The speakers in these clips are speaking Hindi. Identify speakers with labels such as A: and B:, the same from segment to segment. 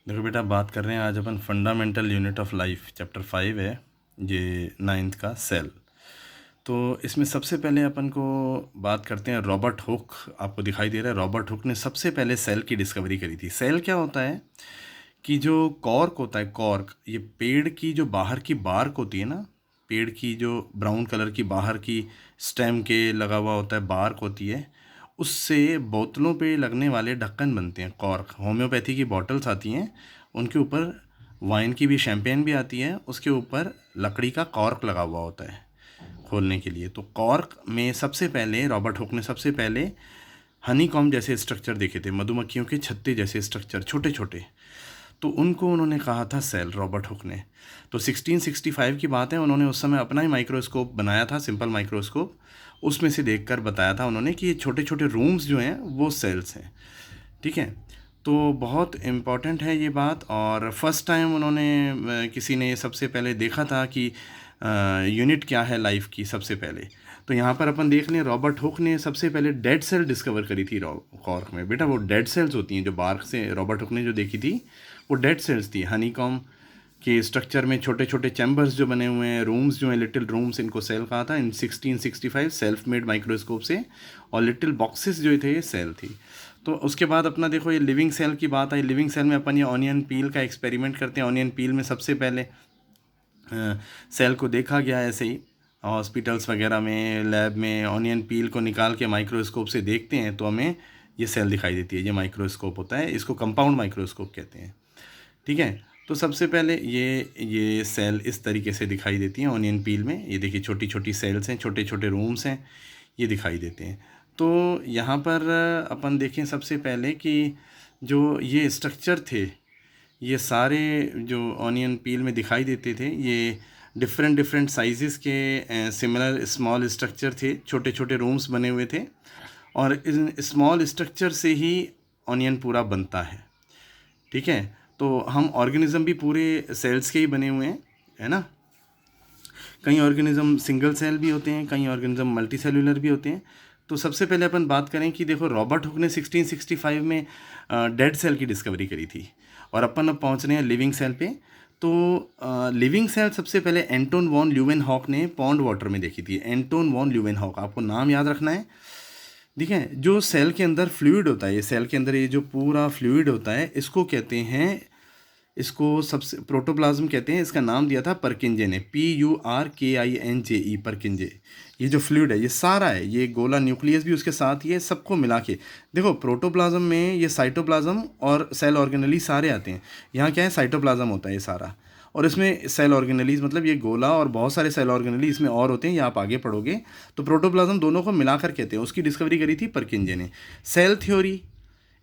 A: देखो बेटा, बात कर रहे हैं आज अपन fundamental unit of life, chapter 5 है ये, 9th का सेल। तो इसमें सबसे पहले अपन को बात करते हैं रॉबर्ट हुक। आपको दिखाई दे रहा है, रॉबर्ट हुक ने सबसे पहले सेल की डिस्कवरी करी थी। सेल क्या होता है कि जो कॉर्क होता है, कॉर्क, ये पेड़ की जो बाहर की बार्क होती है ना, पेड़ की जो ब्राउन कलर की बाहर की स्टेम के लगा हुआ होता है बार्क होती है, उससे बोतलों पे लगने वाले ढक्कन बनते हैं। कॉर्क, होम्योपैथी की बॉटल्स आती हैं, उनके ऊपर वाइन की भी, शैम्पेन भी आती है, उसके ऊपर लकड़ी का कॉर्क लगा हुआ होता है खोलने के लिए। तो कॉर्क में सबसे पहले रॉबर्ट हुक ने सबसे पहले हनी कॉम्ब जैसे स्ट्रक्चर देखे थे, मधुमक्खियों के छत्ते जैसे स्ट्रक्चर, छोटे छोटे। तो उनको उन्होंने कहा था सेल, रॉबर्ट हुक ने। तो 1665 की बात है, उन्होंने उस समय अपना ही माइक्रोस्कोप बनाया था, सिंपल माइक्रोस्कोप। उसमें से देखकर बताया था उन्होंने कि ये छोटे छोटे रूम्स जो हैं वो सेल्स हैं। ठीक है, तो बहुत इम्पॉर्टेंट है ये बात। और फर्स्ट टाइम उन्होंने किसी ने ये सबसे पहले देखा था कि यूनिट क्या है लाइफ की सबसे पहले। तो यहाँ पर अपन देख लें, रॉबर्ट हुक ने सबसे पहले डेड सेल डिस्कवर करी थी कॉर्क में। बेटा वो डेड सेल्स होती हैं जो बार्क से रॉबर्ट हुक ने जो देखी थी, वो डेड सेल्स थी। हनीकॉम के स्ट्रक्चर में छोटे छोटे चैम्बर्स जो बने हुए हैं, रूम्स जो हैं, लिटिल रूम्स, इनको सेल कहा था इन 1665 सेल्फ मेड माइक्रोस्कोप से। और लिटिल बॉक्सेस जो थे ये सेल थी। तो उसके बाद अपना देखो ये लिविंग सेल की बात आई। लिविंग सेल में अपन ये ऑनियन पील का एक्सपेरिमेंट करते हैं। ऑनियन पील में सबसे पहले सेल को देखा गया ऐसे ही हॉस्पिटल्स वगैरह में, लैब में ऑनियन पील को निकाल के माइक्रोस्कोप से देखते हैं तो हमें ये सेल दिखाई देती है। ये माइक्रोस्कोप होता है, इसको कंपाउंड माइक्रोस्कोप कहते हैं। ठीक है, तो सबसे पहले ये सेल इस तरीके से दिखाई देती हैं ऑनियन पील में। ये देखिए छोटी छोटी सेल्स हैं, छोटे छोटे रूम्स हैं, ये दिखाई देते हैं। तो यहाँ पर अपन देखें सबसे पहले कि जो ये स्ट्रक्चर थे, ये सारे जो ऑनियन पील में दिखाई देते थे, ये डिफरेंट डिफरेंट साइज़ेस के सिमिलर स्मॉल स्ट्रक्चर थे, छोटे छोटे रूम्स बने हुए थे। और इन स्मॉल स्ट्रक्चर से ही ऑनियन पूरा बनता है। ठीक है, तो हम ऑर्गेनिज्म भी पूरे सेल्स के ही बने हुए हैं, है ना। कई ऑर्गेनिज्म सिंगल सेल भी होते हैं, कई ऑर्गेनिज्म मल्टी सेलुलर भी होते हैं। तो सबसे पहले अपन बात करें कि देखो रॉबर्ट हुक ने 1665 में डेड सेल की डिस्कवरी करी थी, और अपन अब पहुंच रहे हैं लिविंग सेल पे। तो लिविंग सेल सबसे पहले एंटोन वॉन ल्यूवेनहॉक ने पॉन्ड वाटर में देखी थी। एंटोन वॉन ल्यूवेनहॉक, आपको नाम याद रखना है। ठीक है, जो सेल के अंदर फ्लूइड होता है, ये सेल के अंदर ये जो पूरा फ्लूइड होता है, इसको कहते हैं, इसको सबसे प्रोटोप्लाज्म कहते हैं। इसका नाम दिया था परकिंजे ने, PURKINJE, परकिंजे। ये जो फ्लूइड है ये सारा है, ये गोला न्यूक्लियस भी उसके साथ ही है, सबको मिला के देखो। प्रोटोप्लाज्म में ये साइटोप्लाज्म और सेल ऑर्गेनली सारे आते हैं। यहाँ क्या है, साइटोप्लाज्म होता है ये सारा, और इसमें सेल ऑर्गेनलीज, मतलब ये गोला और बहुत सारे सेल ऑर्गेनली इसमें और होते हैं, ये आप आगे पढ़ोगे। तो प्रोटोप्लाज्म दोनों को मिलाकर कहते हैं, उसकी डिस्कवरी करी थी परकिंजे ने। सेल थ्योरी,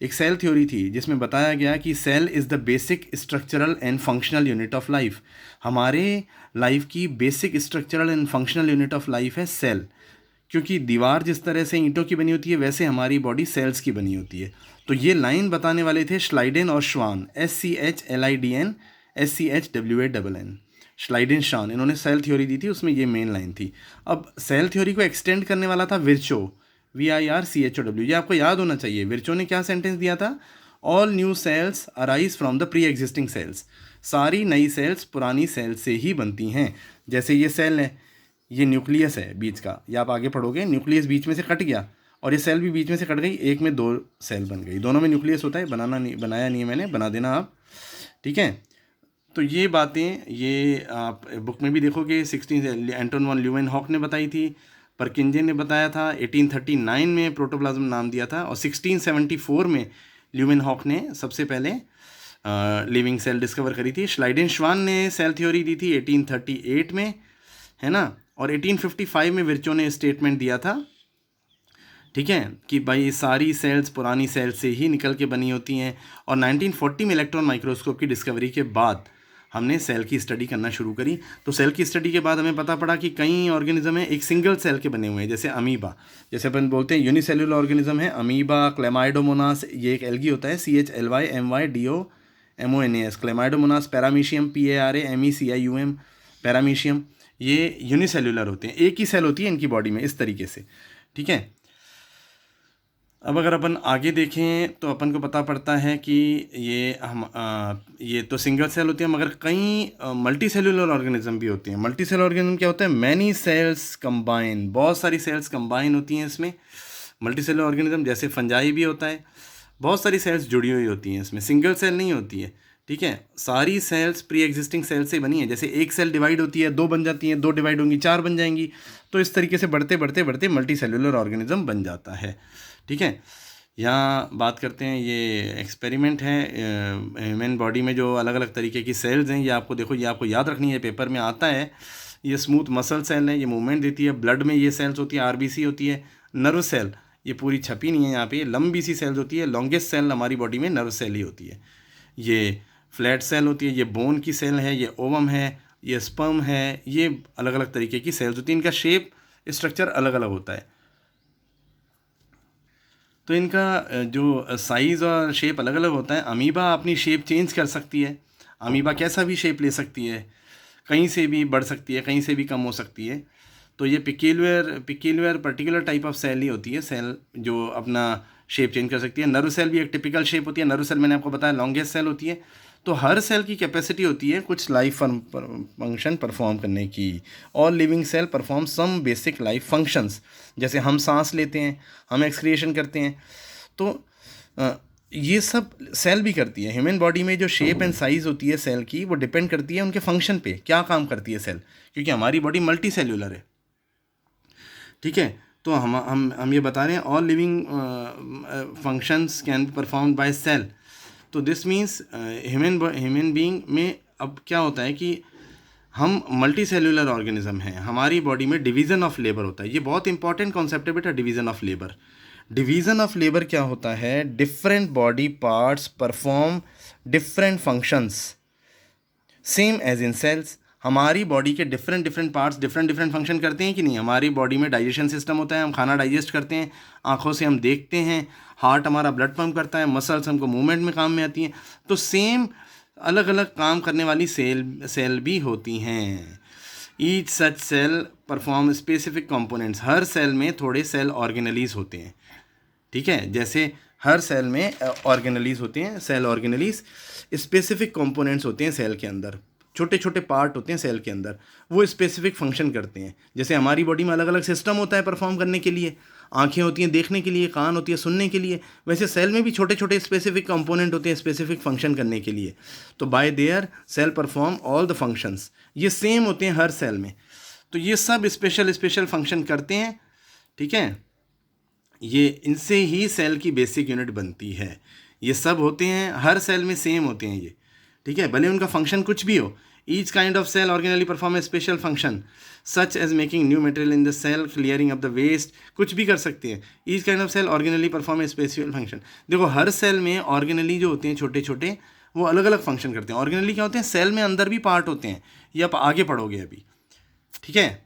A: एक सेल थ्योरी थी जिसमें बताया गया कि cell is the basic structural and functional unit of life. हमारे लाइफ की basic structural and functional unit of life है सेल। क्योंकि दीवार जिस तरह से ईंटों की बनी होती है, वैसे हमारी बॉडी सेल्स की बनी होती है। तो ये लाइन बताने वाले थे श्लाइडेन और श्वान, SCHLIDN SCHWANN, श्लाइडेन श्वान। इन्होंने सेल थ्योरी दी थी, उसमें ये मेन लाइन थी। अब सेल थ्योरी को एक्सटेंड करने वाला था विर्चो, VIRCHOW। ये आपको याद होना चाहिए। विर्चो ने क्या सेंटेंस दिया था, all new sales arise from the pre existing cells. सारी नई सेल्स पुरानी सेल्स से ही बनती हैं। जैसे ये सेल है, ये न्यूक्लियस है बीच का, ये आप आगे पढ़ोगे, न्यूक्लियस बीच में से कट गया और ये सेल भी बीच में से कट गई, एक में दो सेल बन गई। दोनों में न्यूक्लियस होता है, बनाया नहीं है मैंने, बना देना आप। ठीक है, तो ये बातें ये आप बुक में भी देखोगे। 16 एंटोन वन ल्यूवेनहॉक ने बताई थी, परकिंजे ने बताया था। 1839 में प्रोटोप्लाज्म नाम दिया था, और 1674 में ल्यूवेनहॉक ने सबसे पहले लिविंग सेल डिस्कवर करी थी। श्लाइडेन श्वान ने सेल थ्योरी दी थी 1838 में, है ना। और 1855 में विर्चो ने स्टेटमेंट दिया था, ठीक है, कि भाई सारी सेल्स पुरानी सेल से ही निकल के बनी होती हैं। और 1940 में इलेक्ट्रॉन माइक्रोस्कोप की डिस्कवरी के बाद हमने सेल की स्टडी करना शुरू करी। तो सेल की स्टडी के बाद हमें पता पड़ा कि कई ऑर्गेनिज्म हैं एक सिंगल सेल के बने हुए हैं, जैसे अमीबा, जैसे अपन बोलते हैं यूनिसेल्युलर ऑर्गेनिज्म है अमीबा। क्लेमाइडोमोनास, ये एक एल्गी होता है, CHLYMYDOMONAS, Chlamydomonas. Paramecium, PARAMECIUM, paramecium. ये यूनिसेल्युलर होते हैं, एक ही सेल होती है इनकी बॉडी में, इस तरीके से। ठीक है, अब अगर अपन आगे देखें तो अपन को पता पड़ता है कि ये तो सिंगल सेल होती है, मगर कई मल्टी सेलुलर ऑर्गेनिज्म भी होते हैं। मल्टी सेलुलर ऑर्गेनिज्म क्या होता है? मैनी सेल्स कंबाइन, बहुत सारी सेल्स कंबाइन होती हैं इसमें। मल्टी सेलुलर ऑर्गेनिज्म जैसे फंजाई भी होता है, बहुत सारी सेल्स जुड़ी हुई होती हैं इसमें, सिंगल सेल नहीं होती है। ठीक है, सारी सेल्स प्री एग्जिस्टिंग सेल से बनी है। जैसे एक सेल डिवाइड होती है, दो बन जाती हैं, दो डिवाइड होंगी, चार बन जाएंगी। तो इस तरीके से बढ़ते बढ़ते बढ़ते मल्टी सेलुलर ऑर्गेनिज्म बन जाता है। ठीक है, यहाँ बात करते हैं, ये एक्सपेरिमेंट है ह्यूमन बॉडी में जो अलग अलग तरीके की सेल्स हैं। ये आपको देखो, ये आपको याद रखनी है, पेपर में आता है। ये स्मूथ मसल सेल है, ये मूवमेंट देती है। ब्लड में ये सेल्स होती है, आरबीसी होती है। नर्व सेल, ये पूरी छपी नहीं है यहाँ पे, लंबी सी सेल्स होती है। लॉन्गेस्ट सेल हमारी बॉडी में नर्व सेल ही होती है। ये फ्लैट सेल होती है, ये बोन की सेल है, ये ओवम है, ये स्पर्म है। ये अलग अलग तरीके की सेल्स होती हैं, इनका शेप स्ट्रक्चर अलग अलग होता है। तो इनका जो साइज़ और शेप अलग अलग होता है। अमीबा अपनी शेप चेंज कर सकती है। अमीबा कैसा भी शेप ले सकती है, कहीं से भी बढ़ सकती है, कहीं से भी कम हो सकती है। तो ये peculiar particular type of cell ही होती है, सेल जो अपना शेप चेंज कर सकती है। नर्व सेल भी एक टिपिकल शेप होती है। नर्व सेल मैंने आपको बताया लॉन्गेस्ट सेल होती है। तो हर सेल की कैपेसिटी होती है कुछ लाइफ फंक्शन परफॉर्म करने की। All living cell perform some basic life functions. जैसे हम सांस लेते हैं, हम एक्सक्रिएशन करते हैं, तो ये सब सेल भी करती है। ह्यूमन बॉडी में जो शेप एंड साइज़ होती है सेल की, वो डिपेंड करती है उनके फंक्शन पे, क्या काम करती है सेल, क्योंकि हमारी बॉडी मल्टी सेल्यूलर है। ठीक है, तो हम ये बता रहे हैं all living functions can be perform by cell. तो दिस मीन्स ह्यूमन बीइंग में अब क्या होता है कि हम मल्टी सेल्यूलर ऑर्गेनिज्म हैं। हमारी बॉडी में डिवीज़न ऑफ लेबर होता है। ये बहुत इंपॉर्टेंट कॉन्सेप्ट है बेटा, division of labour. Division of labour क्या होता है? Different body parts perform different functions same as in cells. हमारी बॉडी के डिफरेंट पार्ट्स डिफरेंट फंक्शन करते हैं कि नहीं? हमारी बॉडी में डाइजेशन सिस्टम होता है, हम खाना डाइजेस्ट करते हैं, आँखों से हम देखते हैं, हार्ट हमारा ब्लड पंप करता है, मसल्स हमको मूवमेंट में काम में आती हैं। तो सेम अलग अलग काम करने वाली सेल भी होती हैं। Each such cell perform specific components. हर सेल में थोड़े सेल ऑर्गेनलीज होते हैं। ठीक है, जैसे हर सेल में ऑर्गेनलीज होते हैं, सेल ऑर्गेनलीज स्पेसिफिक कंपोनेंट्स होते हैं सेल के अंदर, छोटे छोटे पार्ट होते हैं सेल के अंदर, वो स्पेसिफिक फंक्शन करते हैं। जैसे हमारी बॉडी में अलग अलग सिस्टम होता है परफॉर्म करने के लिए, आंखें होती हैं देखने के लिए, कान होती है सुनने के लिए, वैसे सेल में भी छोटे छोटे स्पेसिफिक कंपोनेंट होते हैं स्पेसिफिक फंक्शन करने के लिए। तो by their cell perform all the functions, ये सेम होते हैं हर सेल में। तो ये सब स्पेशल फंक्शन करते हैं। ठीक है, ये इनसे ही सेल की बेसिक यूनिट बनती है। ये सब होते हैं हर सेल में, सेम होते हैं ये। ठीक है, भले उनका फंक्शन कुछ भी हो। Each kind of cell organelle perform a special function such as making new material in the cell, clearing up the waste, कुछ भी कर सकते हैं। Each kind of cell organelle perform a special function. देखो हर सेल में ऑर्गेनली जो होते हैं छोटे छोटे, वो अलग अलग फंक्शन करते हैं। ऑर्गेनली क्या होते हैं? सेल में अंदर भी पार्ट होते हैं, ये आप आगे पढ़ोगे अभी। ठीक है,